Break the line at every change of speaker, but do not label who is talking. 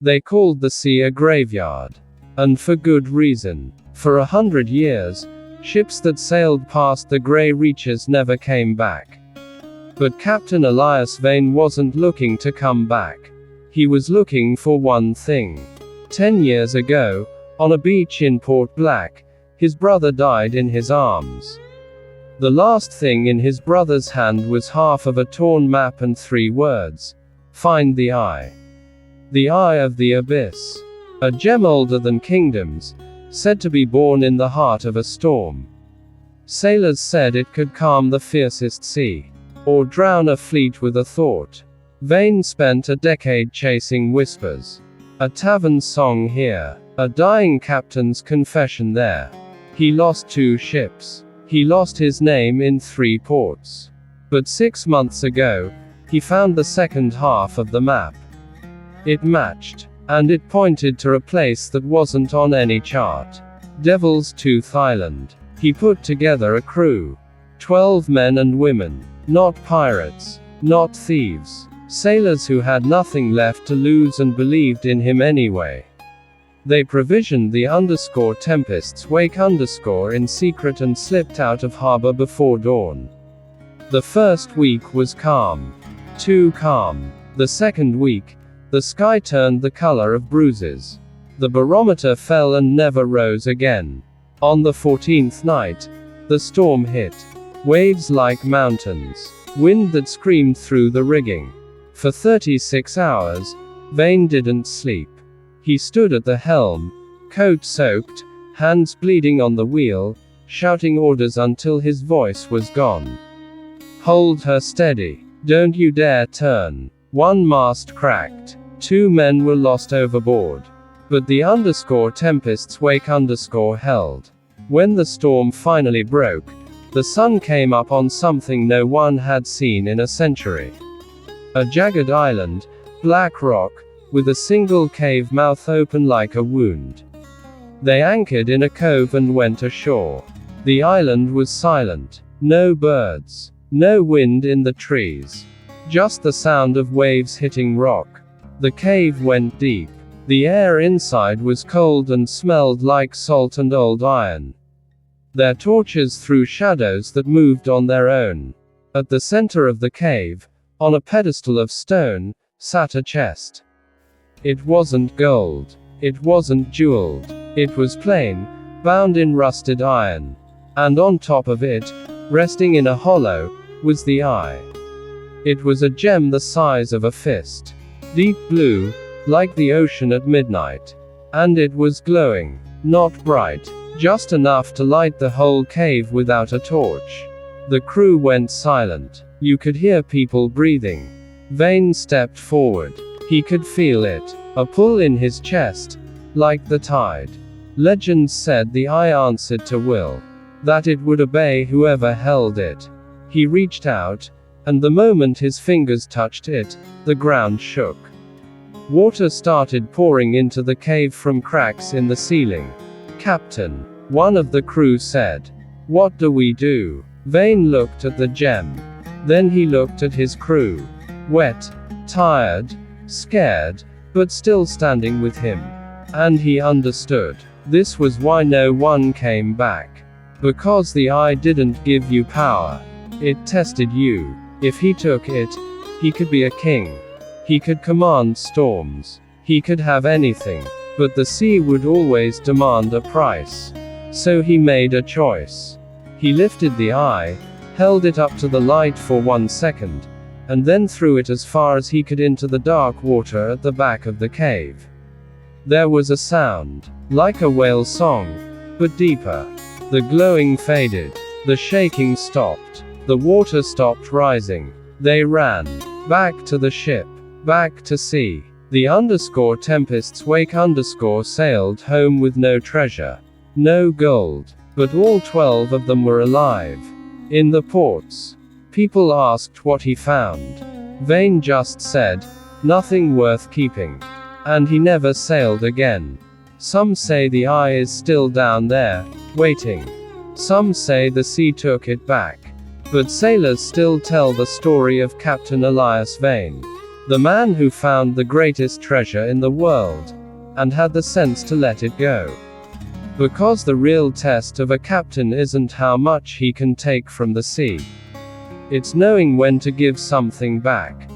They called the sea a graveyard. And for good reason. For 100 years, ships that sailed past the grey reaches never came back. But Captain Elias Vane wasn't looking to come back. He was looking for one thing. 10 years ago, on a beach in Port Black, his brother died in his arms. The last thing in his brother's hand was half of a torn map and 3 words. Find the eye. The eye of the abyss. A gem older than kingdoms, said to be born in the heart of a storm. Sailors said it could calm the fiercest sea, or drown a fleet with a thought. Vane spent a decade chasing whispers. A tavern song here, a dying captain's confession there. He lost 2 ships. He lost his name in 3 ports. But 6 months ago, he found the second half of the map. It matched. And it pointed to a place that wasn't on any chart. Devil's Tooth Island. He put together a crew. 12 men and women. Not pirates. Not thieves. Sailors who had nothing left to lose and believed in him anyway. They provisioned the _Tempest's Wake in secret and slipped out of harbor before dawn. The first week was calm. Too calm. The second week, the sky turned the color of bruises. The barometer fell and never rose again. On the 14th night, the storm hit. Waves like mountains. Wind that screamed through the rigging. For 36 hours, Vane didn't sleep. He stood at the helm, coat soaked, hands bleeding on the wheel, shouting orders until his voice was gone. Hold her steady. Don't you dare turn. One mast cracked. 2 men were lost overboard. But the Tempest's Wake held. When the storm finally broke, the sun came up on something no one had seen in a century. A jagged island, black rock, with a single cave mouth open like a wound. They anchored in a cove and went ashore. The island was silent. No birds. No wind in the trees. Just the sound of waves hitting rock. The cave went deep. The air inside was cold and smelled like salt and old iron. Their torches threw shadows that moved on their own. At the center of the cave, on a pedestal of stone, sat a chest. It wasn't gold. It wasn't jeweled. It was plain, bound in rusted iron. And on top of it, resting in a hollow, was the eye. It was a gem the size of a fist. Deep blue, like the ocean at midnight. And it was glowing. Not bright. Just enough to light the whole cave without a torch. The crew went silent. You could hear people breathing. Vane stepped forward. He could feel it. A pull in his chest. Like the tide. Legends said the eye answered to will. That it would obey whoever held it. He reached out. And the moment his fingers touched it, the ground shook. Water started pouring into the cave from cracks in the ceiling. Captain, one of the crew said. What do we do? Vane looked at the gem. Then he looked at his crew. Wet, tired, scared, but still standing with him. And he understood. This was why no one came back. Because the eye didn't give you power. It tested you. If he took it, he could be a king. He could command storms. He could have anything. But the sea would always demand a price. So he made a choice. He lifted the eye, held it up to the light for 1 second, and then threw it as far as he could into the dark water at the back of the cave. There was a sound, like a whale song, but deeper. The glowing faded. The shaking stopped. The water stopped rising. They ran. Back to the ship. Back to sea. The Tempest's Wake sailed home with no treasure. No gold. But all 12 of them were alive. In the ports. People asked what he found. Vane just said, nothing worth keeping. And he never sailed again. Some say the eye is still down there, waiting. Some say the sea took it back. But sailors still tell the story of Captain Elias Vane. The man who found the greatest treasure in the world, and had the sense to let it go. Because the real test of a captain isn't how much he can take from the sea. It's knowing when to give something back.